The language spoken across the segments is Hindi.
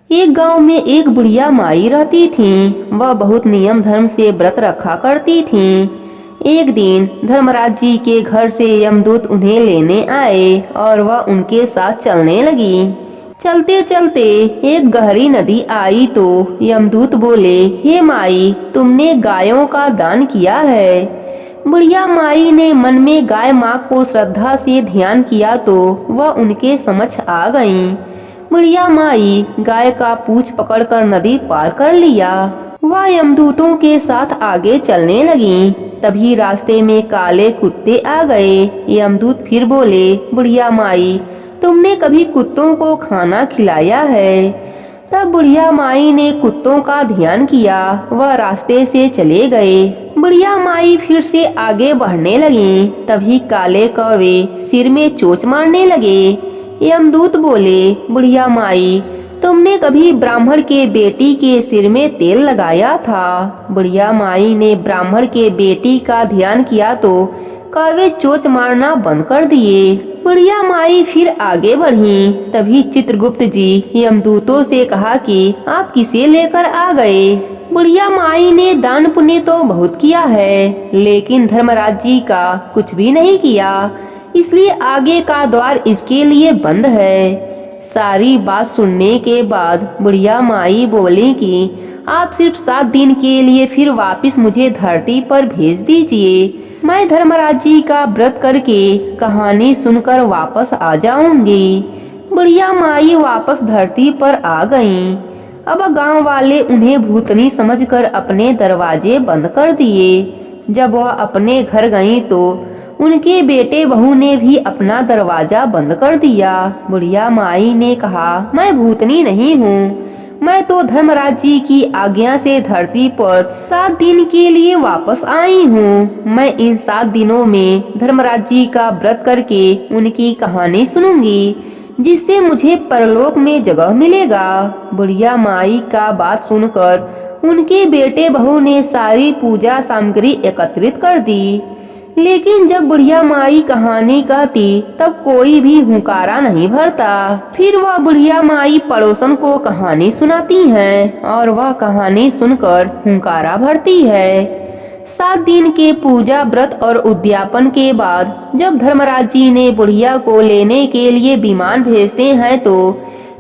एक गांव में एक बुढ़िया माई रहती थी। वह बहुत नियम धर्म से व्रत रखा करती थी। एक दिन धर्मराज जी के घर से यमदूत उन्हें लेने आए और वह उनके साथ चलने लगी। चलते चलते एक गहरी नदी आई तो यमदूत बोले, हे माई, तुमने गायों का दान किया है। बुढ़िया माई ने मन में गाय माँ को श्रद्धा से ध्यान किया तो वह उनके समक्ष आ गईं। बुढ़िया माई गाय का पूंछ पकड़कर नदी पार कर लिया। वह यमदूतों के साथ आगे चलने लगी। तभी रास्ते में काले कुत्ते आ गए। यमदूत फिर बोले, बुढ़िया माई, तुमने कभी कुत्तों को खाना खिलाया है? तब बुढ़िया माई ने कुत्तों का ध्यान किया। वह रास्ते से चले गए। बुढ़िया माई फिर से आगे बढ़ने लगी। तभी काले कौवे सिर में चोंच मारने लगे। यमदूत बोले, बुढ़िया माई, तुमने कभी ब्राह्मण के बेटी के सिर में तेल लगाया था? बुढ़िया माई ने ब्राह्मण के बेटी का ध्यान किया तो कौवे चोंच मारना बंद कर दिए। बुढ़िया माई फिर आगे बढ़ी। तभी चित्रगुप्त जी यमदूतों से कहा कि आप किसे लेकर आ गए? बुढ़िया माई ने दान पुण्य तो बहुत किया है, लेकिन धर्मराज जी का कुछ भी नहीं किया, इसलिए आगे का द्वार इसके लिए बंद है। सारी बात सुनने के बाद बुढ़िया माई बोली कि आप सिर्फ 7 दिन के लिए फिर वापस मुझे धरती पर भेज दीजिए। मैं धर्मराज जी का व्रत करके कहानी सुनकर वापस आ जाऊंगी। बुढ़िया माई वापस धरती पर आ गईं। अब गांव वाले उन्हें भूतनी समझकर अपने दरवाजे बंद कर दिए। जब वह अपने घर गईं तो उनके बेटे बहू ने भी अपना दरवाजा बंद कर दिया। बुढ़िया माई ने कहा, मैं भूतनी नहीं हूँ, मैं तो धर्मराज जी की आज्ञा से धरती पर 7 दिन के लिए वापस आई हूँ। मैं इन 7 दिनों में धर्मराज जी का व्रत करके उनकी कहानी सुनूंगी, जिससे मुझे परलोक में जगह मिलेगा। बुढ़िया माई का बात सुनकर उनके बेटे बहू ने सारी पूजा सामग्री एकत्रित कर दी। लेकिन जब बुढ़िया माई कहानी कहती तब कोई भी हुंकारा नहीं भरता। फिर वह बुढ़िया माई पड़ोसन को कहानी सुनाती हैं और वह कहानी सुनकर हुंकारा भरती है। 7 दिन के पूजा व्रत और उद्यापन के बाद जब धर्मराज जी ने बुढ़िया को लेने के लिए विमान भेजते हैं तो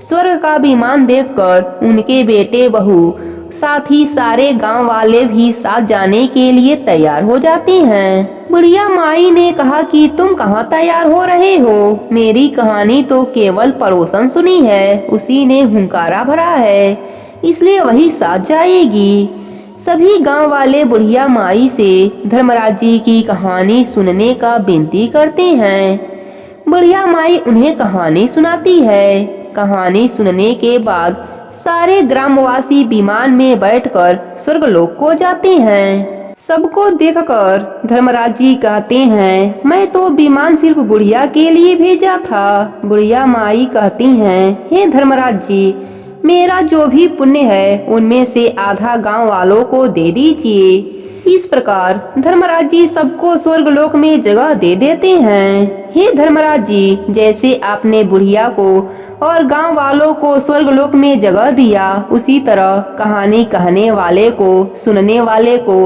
स्वर्ग का विमान देखकर उनके बेटे बहू साथ ही सारे गांव वाले भी साथ जाने के लिए तैयार हो जाते हैं। बुढ़िया माई ने कहा कि तुम कहाँ तैयार हो रहे हो? मेरी कहानी तो केवल पड़ोसन सुनी है, उसी ने हुंकारा भरा है, इसलिए वही साथ जाएगी। सभी गांव वाले बुढ़िया माई से धर्मराज जी की कहानी सुनने का विनती करते हैं। बुढ़िया माई उन्हें कहानी सुनाती है। कहानी सुनने के बाद सारे ग्रामवासी विमान में बैठकर स्वर्गलोक को जाते हैं। सबको देखकर धर्मराज जी कहते हैं, मैं तो विमान सिर्फ बुढ़िया के लिए भेजा था। बुढ़िया माई कहती हैं, हे धर्मराज जी, मेरा जो भी पुण्य है उनमें से आधा गांव वालों को दे दीजिए। इस प्रकार धर्मराज जी सबको स्वर्गलोक में जगह दे देते हैं। हे धर्मराज जी, जैसे आपने बुढ़िया को और गांव वालों को स्वर्गलोक में जगह दिया, उसी तरह कहानी कहने वाले को, सुनने वाले को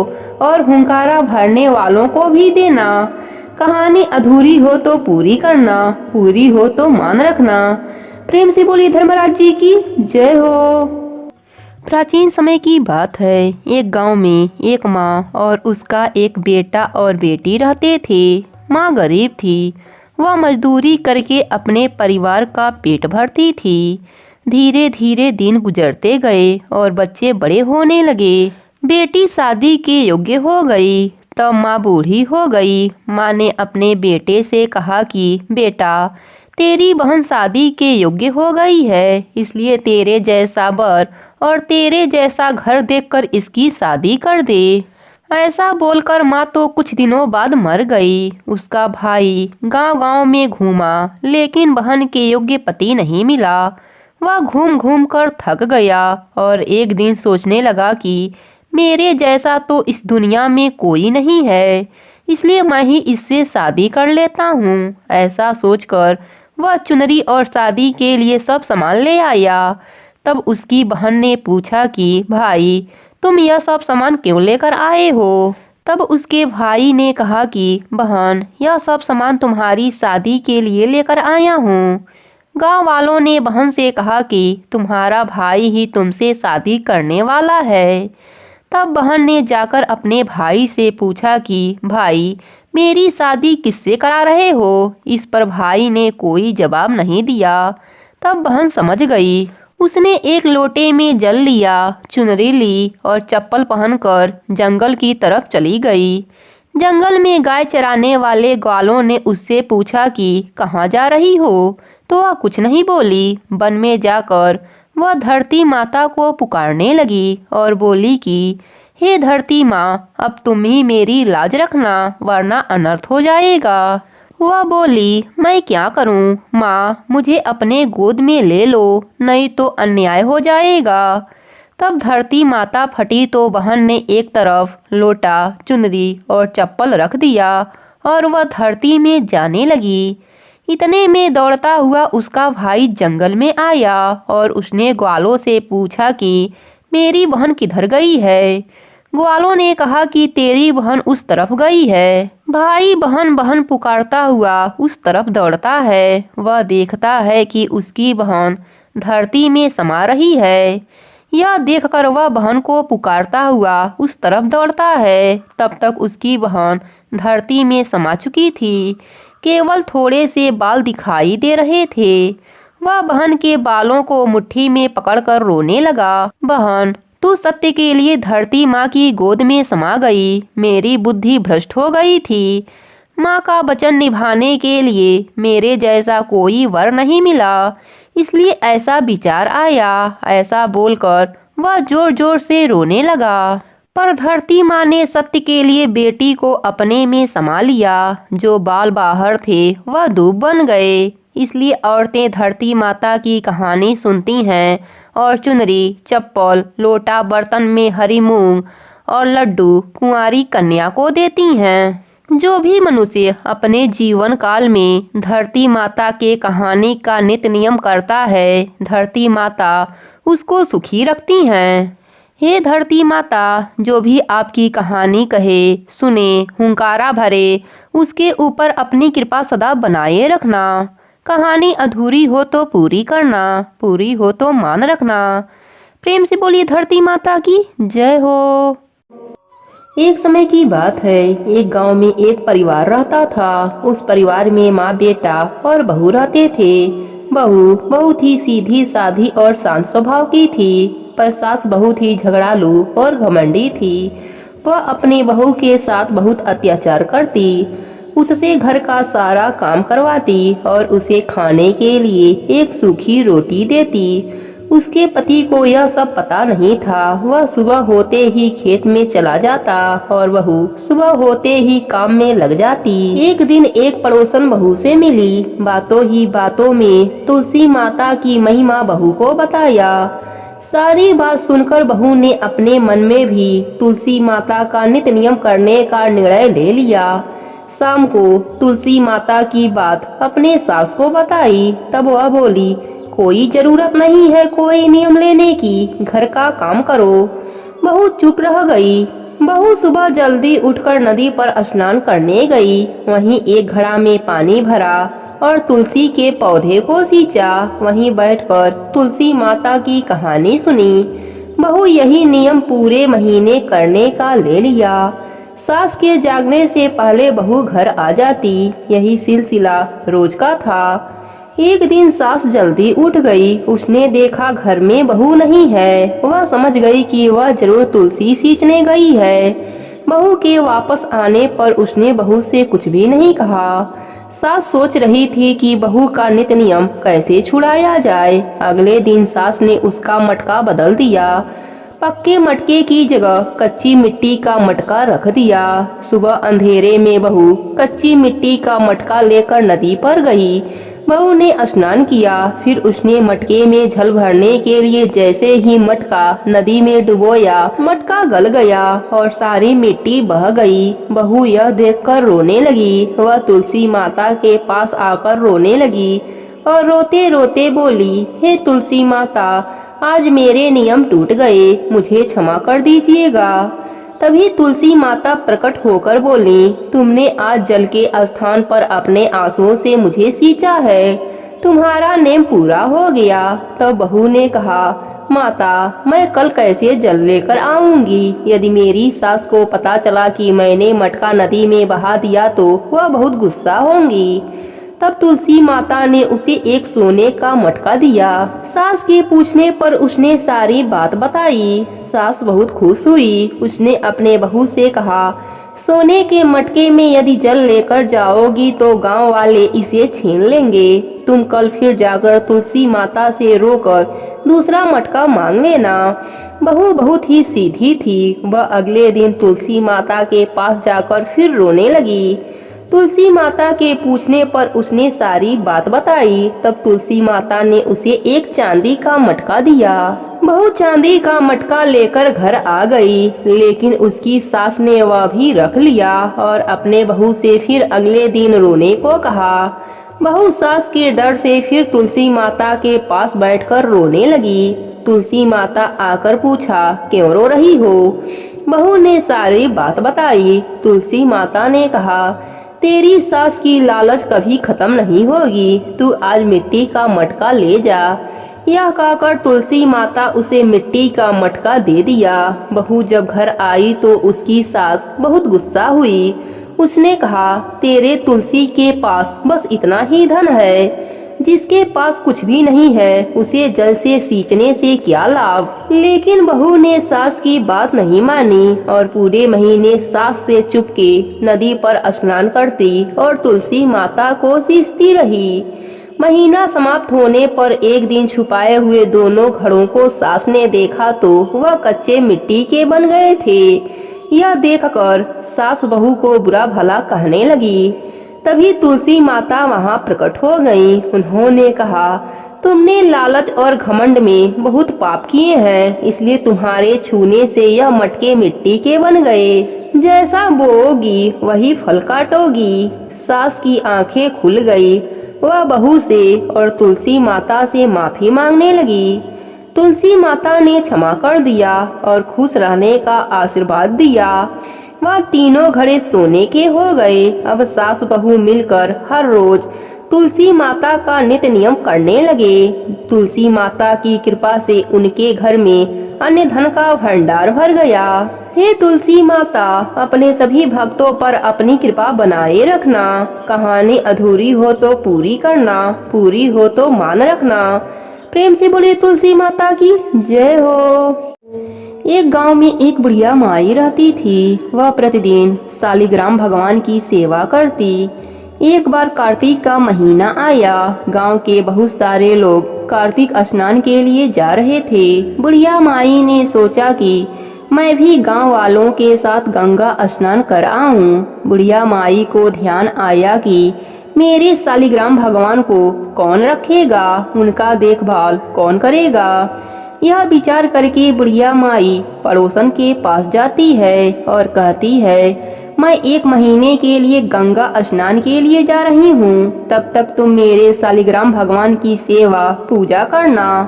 और हुंकारा भरने वालों को भी देना। कहानी अधूरी हो तो पूरी करना, पूरी हो तो मान रखना। प्रेम से बोली धर्मराज जी की जय हो। प्राचीन समय की बात है। एक गांव में एक माँ और उसका एक बेटा और बेटी रहते थे। माँ गरीब थी। वह मजदूरी करके अपने परिवार का पेट भरती थी। धीरे धीरे दिन गुजरते गए और बच्चे बड़े होने लगे। बेटी शादी के योग्य हो गई। तब माँ बूढ़ी हो गई। माँ ने अपने बेटे से कहा कि बेटा, तेरी बहन शादी के योग्य हो गई है, इसलिए तेरे जैसा वर और तेरे जैसा घर देखकर इसकी शादी कर दे। ऐसा बोलकर माँ तो कुछ दिनों बाद मर गई। उसका भाई गांव-गांव में घूमा, लेकिन बहन के योग्य पति नहीं मिला। वह घूम घूम कर थक गया और एक दिन सोचने लगा कि मेरे जैसा तो इस दुनिया में कोई नहीं है, इसलिए मैं ही इससे शादी कर लेता हूँ। ऐसा सोचकर वह चुनरी और शादी के लिए सब सामान ले आया। तब उसकी बहन ने पूछा कि भाई, तुम यह सब सामान क्यों लेकर आए हो? तब उसके भाई ने कहा कि बहन, यह सब सामान तुम्हारी शादी के लिए लेकर आया हूँ। गांव वालों ने बहन से कहा कि तुम्हारा भाई ही तुमसे शादी करने वाला है। तब बहन ने जाकर अपने भाई से पूछा कि भाई, मेरी शादी किससे करा रहे हो? इस पर भाई ने कोई जवाब नहीं दिया। तब बहन समझ गई। उसने एक लोटे में जल लिया, चुनरी ली और चप्पल पहनकर जंगल की तरफ चली गई। जंगल में गाय चराने वाले ग्वालों ने उससे पूछा कि कहाँ जा रही हो? तो वह कुछ नहीं बोली। वन में जाकर वह धरती माता को पुकारने लगी और बोली कि हे धरती माँ, अब तुम ही मेरी लाज रखना, वरना अनर्थ हो जाएगा। वह बोली, मैं क्या करूं माँ, मुझे अपने गोद में ले लो, नहीं तो अन्याय हो जाएगा। तब धरती माता फटी तो बहन ने एक तरफ लोटा, चुनरी और चप्पल रख दिया और वह धरती में जाने लगी। इतने में दौड़ता हुआ उसका भाई जंगल में आया और उसने ग्वालों से पूछा कि मेरी बहन किधर गई है? ग्वालों ने कहा कि तेरी बहन उस तरफ गई है। भाई बहन बहन पुकारता हुआ उस तरफ दौड़ता है। वह देखता है कि उसकी बहन धरती में समा रही है। यह देखकर वह बहन को पुकारता हुआ उस तरफ दौड़ता है। तब तक उसकी बहन धरती में समा चुकी थी। केवल थोड़े से बाल दिखाई दे रहे थे। वह बहन के बालों को मुट्ठी में पकड़कर रोने लगा। बहन, तू सत्य के लिए धरती माँ की गोद में समा गई। मेरी बुद्धि भ्रष्ट हो गई थी। माँ का वचन निभाने के लिए मेरे जैसा कोई वर नहीं मिला, इसलिए ऐसा विचार आया। ऐसा बोलकर वह जोर जोर से रोने लगा। पर धरती माँ ने सत्य के लिए बेटी को अपने में समा लिया। जो बाल बाहर थे वह दूब बन गए। इसलिए औरतें धरती माता की कहानी सुनती हैं और चुनरी, चप्पल, लोटा, बर्तन में हरी मूंग और लड्डू कुंवारी कन्या को देती हैं। जो भी मनुष्य अपने जीवन काल में धरती माता के कहानी का नित्य नियम करता है, धरती माता उसको सुखी रखती हैं। हे धरती माता, जो भी आपकी कहानी कहे, सुने, हुंकारा भरे, उसके ऊपर अपनी कृपा सदा बनाए रखना। कहानी अधूरी हो तो पूरी करना, पूरी हो तो मान रखना। प्रेम से बोलिए धरती माता की जय हो। एक समय की बात है, एक गांव में एक परिवार रहता था। उस परिवार में माँ, बेटा और बहू रहते थे। बहू बहुत ही सीधी साधी और शांत स्वभाव की थी, पर सास बहुत ही झगड़ालू और घमंडी थी। वह अपनी बहू के साथ बहुत अत्याचार करती, उससे घर का सारा काम करवाती और उसे खाने के लिए एक सूखी रोटी देती। उसके पति को यह सब पता नहीं था। वह सुबह होते ही खेत में चला जाता और बहू सुबह होते ही काम में लग जाती। एक दिन एक पड़ोसन बहू से मिली। बातों ही बातों में तुलसी माता की महिमा बहू को बताया। सारी बात सुनकर बहू ने अपने मन में भी तुलसी माता का नित्य नियम करने का निर्णय ले लिया। शाम को तुलसी माता की बात अपने सास को बताई। तब वह बोली, कोई जरूरत नहीं है कोई नियम लेने की, घर का काम करो। बहू चुप रह गई। बहू सुबह जल्दी उठकर नदी पर स्नान करने गई। वहीं एक घड़ा में पानी भरा और तुलसी के पौधे को सींचा। वहीं बैठकर तुलसी माता की कहानी सुनी। बहू यही नियम पूरे महीने करने का ले लिया। सास के जागने से पहले बहू घर आ जाती। यही सिलसिला रोज का था। एक दिन सास जल्दी उठ गई। उसने देखा घर में बहू नहीं है। वह समझ गई कि वह जरूर तुलसी सींचने गई है। बहू के वापस आने पर उसने बहू से कुछ भी नहीं कहा। सास सोच रही थी कि बहू का नित्य नियम कैसे छुड़ाया जाए। अगले दिन सास ने उसका मटका बदल दिया। पक्के मटके की जगह कच्ची मिट्टी का मटका रख दिया। सुबह अंधेरे में बहू कच्ची मिट्टी का मटका लेकर नदी पर गई। बहू ने स्नान किया। फिर उसने मटके में जल भरने के लिए जैसे ही मटका नदी में डुबोया, मटका गल गया और सारी मिट्टी बह गई। बहू यह देखकर रोने लगी। वह तुलसी माता के पास आकर रोने लगी और रोते रोते बोली, हे तुलसी माता, आज मेरे नियम टूट गए, मुझे क्षमा कर दीजिएगा। तभी तुलसी माता प्रकट होकर बोली, तुमने आज जल के स्थान पर अपने आंसुओं से मुझे सींचा है, तुम्हारा नेम पूरा हो गया। तब बहू ने कहा, माता मैं कल कैसे जल लेकर आऊंगी? यदि मेरी सास को पता चला कि मैंने मटका नदी में बहा दिया तो वह बहुत गुस्सा होंगी। तब तुलसी माता ने उसे एक सोने का मटका दिया। सास के पूछने पर उसने सारी बात बताई। सास बहुत खुश हुई। उसने अपने बहू से कहा, सोने के मटके में यदि जल लेकर जाओगी तो गांव वाले इसे छीन लेंगे। तुम कल फिर जाकर तुलसी माता से रोकर दूसरा मटका मांग लेना। बहू बहुत ही सीधी थी। वह अगले दिन तुलसी माता के पास जाकर फिर रोने लगी। तुलसी माता के पूछने पर उसने सारी बात बताई। तब तुलसी माता ने उसे एक चांदी का मटका दिया। बहू चांदी का मटका लेकर घर आ गई, लेकिन उसकी सास ने वह भी रख लिया और अपने बहू से फिर अगले दिन रोने को कहा। बहू सास के डर से फिर तुलसी माता के पास बैठकर रोने लगी। तुलसी माता आकर पूछा, क्यों रो रही हो? बहू ने सारी बात बताई। तुलसी माता ने कहा, तेरी सास की लालच कभी खत्म नहीं होगी, तू आज मिट्टी का मटका ले जा। यह कहकर तुलसी माता उसे मिट्टी का मटका दे दिया। बहू जब घर आई तो उसकी सास बहुत गुस्सा हुई। उसने कहा, तेरे तुलसी के पास बस इतना ही धन है, जिसके पास कुछ भी नहीं है उसे जल से सींचने से क्या लाभ? लेकिन बहू ने सास की बात नहीं मानी और पूरे महीने सास से चुपके नदी पर स्नान करती और तुलसी माता को सींचती रही। महीना समाप्त होने पर एक दिन छुपाए हुए दोनों घड़ों को सास ने देखा तो वह कच्चे मिट्टी के बन गए थे। यह देखकर सास बहू को बुरा भला कहने लगी। तभी तुलसी माता वहां प्रकट हो गई। उन्होंने कहा, तुमने लालच और घमंड में बहुत पाप किए हैं, इसलिए तुम्हारे छूने से यह मटके मिट्टी के बन गए। जैसा बोओगी वही फल काटोगी। सास की आंखें खुल गई। वह बहू से और तुलसी माता से माफी मांगने लगी। तुलसी माता ने क्षमा कर दिया और खुश रहने का आशीर्वाद दिया। वह तीनों घड़े सोने के हो गए। अब सास बहू मिलकर हर रोज तुलसी माता का नित्य नियम करने लगे। तुलसी माता की कृपा से उनके घर में अन्य धन का भंडार भर गया। हे तुलसी माता, अपने सभी भक्तों पर अपनी कृपा बनाए रखना। कहानी अधूरी हो तो पूरी करना, पूरी हो तो मान रखना। प्रेम से बोले तुलसी माता की जय हो। एक गांव में एक बुढ़िया माई रहती थी। वह प्रतिदिन सालिग्राम भगवान की सेवा करती। एक बार कार्तिक का महीना आया। गांव के बहुत सारे लोग कार्तिक स्नान के लिए जा रहे थे। बुढ़िया माई ने सोचा कि मैं भी गांव वालों के साथ गंगा स्नान कर आऊं। बुढ़िया माई को ध्यान आया कि मेरे सालिग्राम भगवान को कौन रखेगा, उनका देखभाल कौन करेगा। यह विचार करके बुढ़िया माई पड़ोसन के पास जाती है और कहती है, मैं 1 महीने के लिए गंगा स्नान के लिए जा रही हूँ, तब तक तुम मेरे सालिग्राम भगवान की सेवा पूजा करना,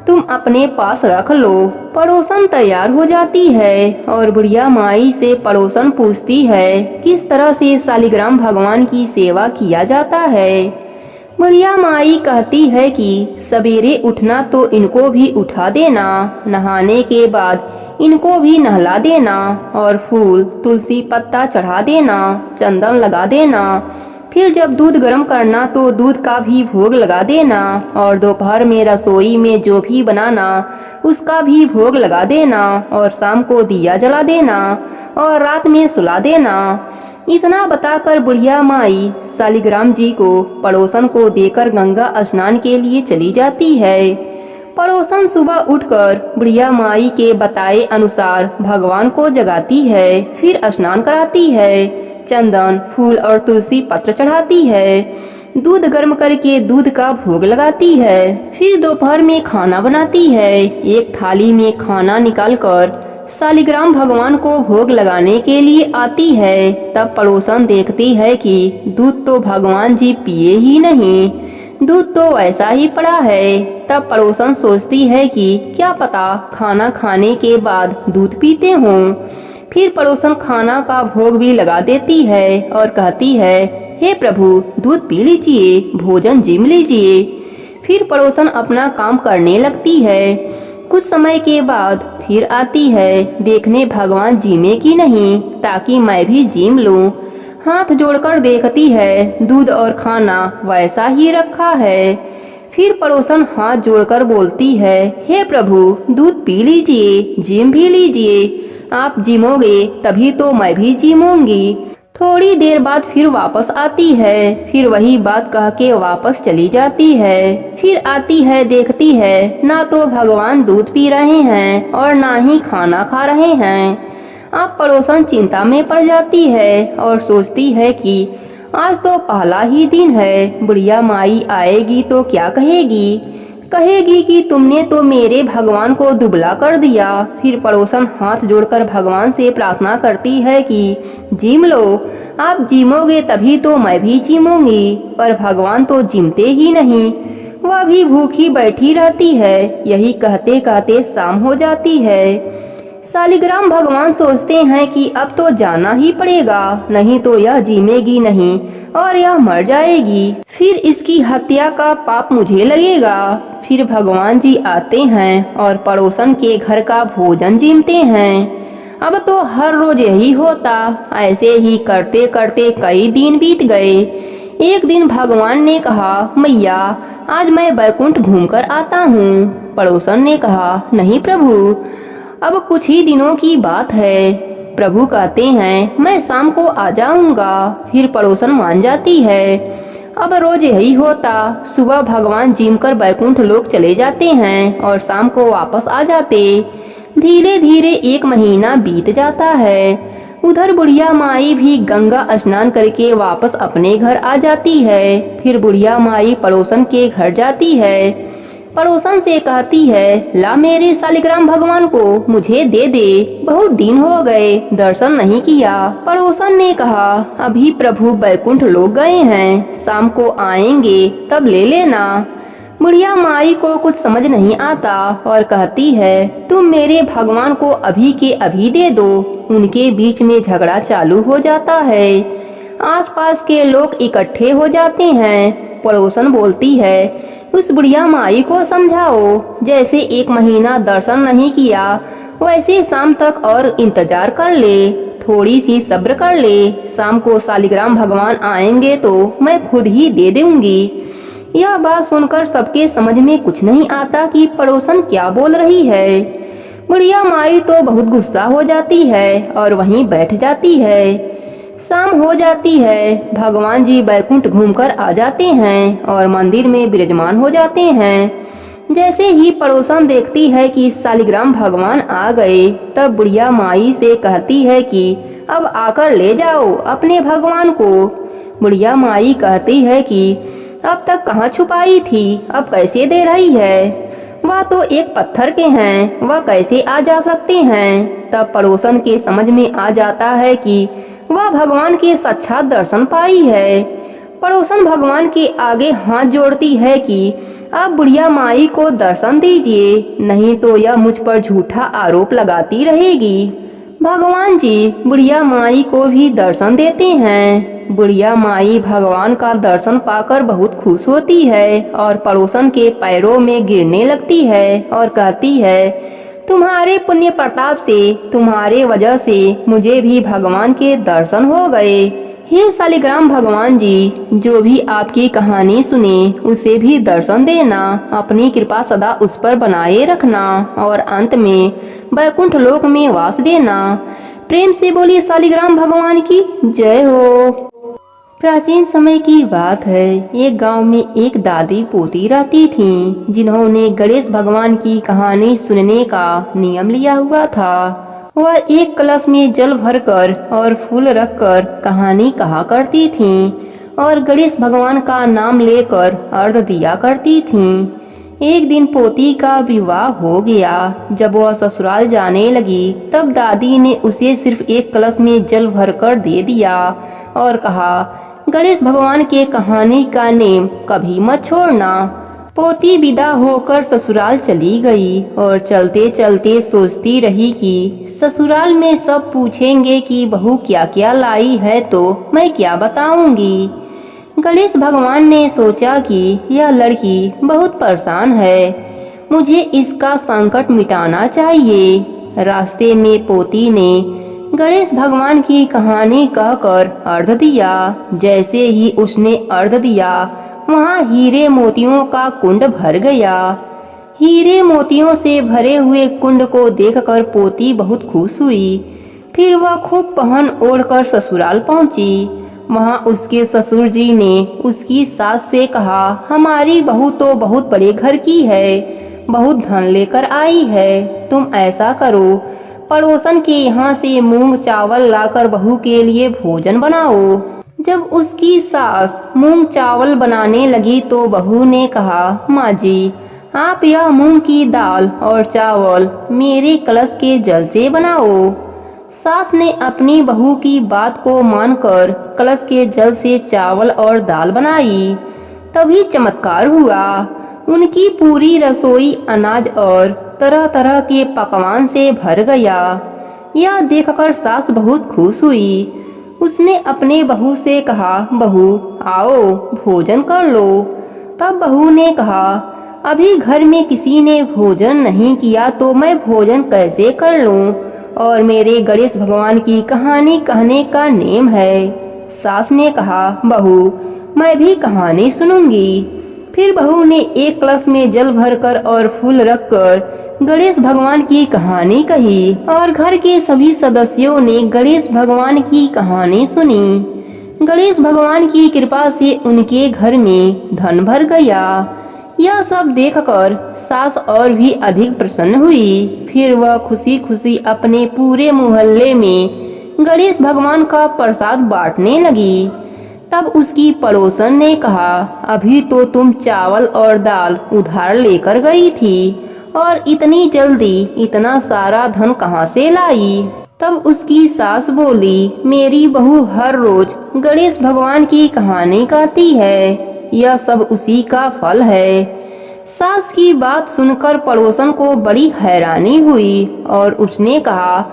तुम अपने पास रख लो। पड़ोसन तैयार हो जाती है और बुढ़िया माई से पड़ोसन पूछती है, किस तरह से सालिग्राम भगवान की सेवा किया जाता है। बुढ़िया माई कहती है कि सवेरे उठना तो इनको भी उठा देना, नहाने के बाद इनको भी नहला देना और फूल तुलसी पत्ता चढ़ा देना, चंदन लगा देना। फिर जब दूध गर्म करना तो दूध का भी भोग लगा देना और दोपहर में रसोई में जो भी बनाना उसका भी भोग लगा देना और शाम को दिया जला देना और रात में सुला देना। इतना बताकर बुढ़िया माई सालिग्राम जी को पड़ोसन को देकर गंगा स्नान के लिए चली जाती है। पड़ोसन सुबह उठकर बुढ़िया माई के बताए अनुसार भगवान को जगाती है, फिर स्नान कराती है, चंदन फूल और तुलसी पत्र चढ़ाती है, दूध गर्म करके दूध का भोग लगाती है, फिर दोपहर में खाना बनाती है। एक थाली में खाना निकालकर सालिग्राम भगवान को भोग लगाने के लिए आती है। तब पड़ोसन देखती है कि दूध तो भगवान जी पिए ही नहीं, दूध तो वैसा ही पड़ा है। तब पड़ोसन सोचती है कि क्या पता खाना खाने के बाद दूध पीते हों। फिर पड़ोसन खाना का भोग भी लगा देती है और कहती है, हे प्रभु दूध पी लीजिए, भोजन जिम लीजिए। फिर पड़ोसन अपना काम करने लगती है। कुछ समय के बाद फिर आती है, देखने भगवान जिमे की नहीं, ताकि मैं भी जिम लूं। हाथ जोड़कर देखती है, दूध और खाना वैसा ही रखा है। फिर पड़ोसन हाथ जोड़कर बोलती है, हे प्रभु दूध पी लीजिए, जिम भी लीजिए। आप जिमोगे तभी तो मैं भी जिमूंगी। थोड़ी देर बाद फिर वापस आती है, फिर वही बात कह के वापस चली जाती है। फिर आती है, देखती है ना तो भगवान दूध पी रहे हैं और ना ही खाना खा रहे हैं। अब पड़ोसन चिंता में पड़ जाती है और सोचती है कि आज तो पहला ही दिन है, बुढ़िया माई आएगी तो क्या कहेगी। कहेगी कि तुमने तो मेरे भगवान को दुबला कर दिया। फिर पड़ोसन हाथ जोड़कर भगवान से प्रार्थना करती है कि जिम लो, आप जिमोगे तभी तो मैं भी जिमूंगी। पर भगवान तो जिमते ही नहीं, वह भी भूखी बैठी रहती है। यही कहते कहते शाम हो जाती है। शालिग्राम भगवान सोचते हैं कि अब तो जाना ही पड़ेगा, नहीं तो यह जिमेगी नहीं और यह मर जाएगी। फिर इसकी हत्या का पाप मुझे लगेगा। फिर भगवान जी आते हैं और पड़ोसन के घर का भोजन जिमते हैं। अब तो हर रोज यही होता। ऐसे ही करते करते कई दिन बीत गए। एक दिन भगवान ने कहा, मैया आज मैं वैकुंठ घूमकर आता हूँ। पड़ोसन ने कहा, नहीं प्रभु, अब कुछ ही दिनों की बात है। प्रभु कहते हैं, मैं शाम को आ जाऊंगा। फिर पड़ोसन मान जाती है। अब रोज यही होता। सुबह भगवान जिम कर वैकुंठ लोक चले जाते हैं और शाम को वापस आ जाते। धीरे धीरे 1 महीना बीत जाता है। उधर बुढ़िया माई भी गंगा स्नान करके वापस अपने घर आ जाती है। फिर बुढ़िया माई पड़ोसन के घर जाती है। पड़ोसन से कहती है, ला मेरे शालिग्राम भगवान को मुझे दे दे, बहुत दिन हो गए दर्शन नहीं किया। पड़ोसन ने कहा, अभी प्रभु बैकुंठ लोक गए हैं, शाम को आएंगे तब ले लेना। बुढ़िया माई को कुछ समझ नहीं आता और कहती है, तुम मेरे भगवान को अभी के अभी दे दो। उनके बीच में झगड़ा चालू हो जाता है। आसपास के लोग इकट्ठे हो जाते हैं। पड़ोसन बोलती है, उस बुढ़िया माई को समझाओ, जैसे 1 महीना दर्शन नहीं किया वैसे शाम तक और इंतजार कर ले, थोड़ी सी सब्र कर ले। शाम को शालिग्राम भगवान आएंगे तो मैं खुद ही दे दूंगी। यह बात सुनकर सबके समझ में कुछ नहीं आता कि पड़ोसन क्या बोल रही है। बुढ़िया माई तो बहुत गुस्सा हो जाती है और वहीं बैठ जाती है। शाम हो जाती है। भगवान जी बैकुंठ घूमकर आ जाते हैं और मंदिर में विराजमान हो जाते हैं। जैसे ही पड़ोसन देखती है कि शालिग्राम भगवान आ गए, तब बुढ़िया माई से कहती है कि अब आकर ले जाओ अपने भगवान को। बुढ़िया माई कहती है कि अब तक कहाँ छुपाई थी, अब कैसे दे रही है। वह तो एक पत्थर के हैं, वह कैसे आ जा सकते हैं। तब पड़ोसन के समझ में आ जाता है कि वह भगवान के साक्षात दर्शन पाई है। पड़ोसन भगवान के आगे हाथ जोड़ती है कि आप बुढ़िया माई को दर्शन दीजिए, नहीं तो यह मुझ पर झूठा आरोप लगाती रहेगी। भगवान जी बुढ़िया माई को भी दर्शन देते हैं। बुढ़िया माई भगवान का दर्शन पाकर बहुत खुश होती है और पड़ोसन के पैरों में गिरने लगती है और कहती है, तुम्हारे पुण्य प्रताप से, तुम्हारे वजह से मुझे भी भगवान के दर्शन हो गए। हे शालिग्राम भगवान जी, जो भी आपकी कहानी सुने उसे भी दर्शन देना, अपनी कृपा सदा उस पर बनाए रखना और अंत में बैकुंठ लोक में वास देना। प्रेम से बोलिए शालिग्राम भगवान की जय हो। प्राचीन समय की बात है। एक गांव में एक दादी पोती रहती थीं, जिन्होंने गणेश भगवान की कहानी सुनने का नियम लिया हुआ था। वह एक कलश में जल भरकर और फूल रखकर कहानी कहा करती थीं और गणेश भगवान का नाम लेकर अर्घ दिया करती थीं। एक दिन पोती का विवाह हो गया। जब वह ससुराल जाने लगी, तब दादी ने उसे सिर्फ एक कलश में जल भरकर दे दिया और कहा, गणेश भगवान के कहानी का नेम कभी मत छोड़ना। पोती विदा होकर ससुराल चली गई और चलते चलते सोचती रही कि ससुराल में सब पूछेंगे कि बहू क्या क्या लाई है तो मैं क्या बताऊंगी। गणेश भगवान ने सोचा कि यह लड़की बहुत परेशान है, मुझे इसका संकट मिटाना चाहिए। रास्ते में पोती ने गणेश भगवान की कहानी कहकर अर्घ दिया। जैसे ही उसने अर्घ दिया वहाँ हीरे मोतियों का कुंड भर गया। हीरे मोतियों से भरे हुए कुंड को देखकर पोती बहुत खुश हुई। फिर वह खूब पहन ओढ़कर ससुराल पहुंची। वहाँ उसके ससुर जी ने उसकी सास से कहा, हमारी बहू तो बहुत बड़े घर की है, बहुत धन लेकर आई है। तुम ऐसा करो, पड़ोसन के यहाँ से मूंग चावल लाकर बहू के लिए भोजन बनाओ। जब उसकी सास मूंग चावल बनाने लगी तो बहू ने कहा, माँ जी आप यह मूंग की दाल और चावल मेरे कलश के जल से बनाओ। सास ने अपनी बहू की बात को मानकर कलश के जल से चावल और दाल बनाई। तभी चमत्कार हुआ, उनकी पूरी रसोई अनाज और तरह तरह के पकवान से भर गया। यह देखकर सास बहुत खुश हुई। उसने अपने बहू से कहा, बहू आओ भोजन कर लो। तब बहू ने कहा, अभी घर में किसी ने भोजन नहीं किया तो मैं भोजन कैसे कर लूं, और मेरे गणेश भगवान की कहानी कहने का नेम है। सास ने कहा, बहू मैं भी कहानी सुनूंगी। फिर बहू ने एक कलश में जल भरकर और फूल रखकर गणेश भगवान की कहानी कही और घर के सभी सदस्यों ने गणेश भगवान की कहानी सुनी। गणेश भगवान की कृपा से उनके घर में धन भर गया। यह सब देखकर सास और भी अधिक प्रसन्न हुई। फिर वह खुशी खुशी अपने पूरे मोहल्ले में गणेश भगवान का प्रसाद बांटने लगी। तब उसकी पड़ोसन ने कहा, अभी तो तुम चावल और दाल उधार लेकर गई थी और इतनी जल्दी इतना सारा धन कहाँ से लाई। तब उसकी सास बोली, मेरी बहू हर रोज गणेश भगवान की कहानी कहती है, यह सब उसी का फल है। सास की बात सुनकर पड़ोसन को बड़ी हैरानी हुई और उसने कहा,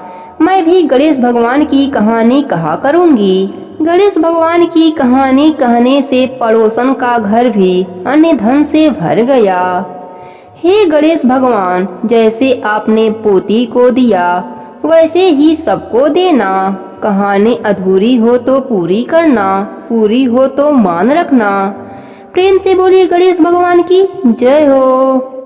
मैं भी गणेश भगवान की कहानी कहा करूंगी। गणेश भगवान की कहानी कहने से पड़ोसन का घर भी अन्य धन से भर गया। हे गणेश भगवान, जैसे आपने पोती को दिया वैसे ही सबको देना। कहानी अधूरी हो तो पूरी करना, पूरी हो तो मान रखना। प्रेम से बोलिए गणेश भगवान की जय हो।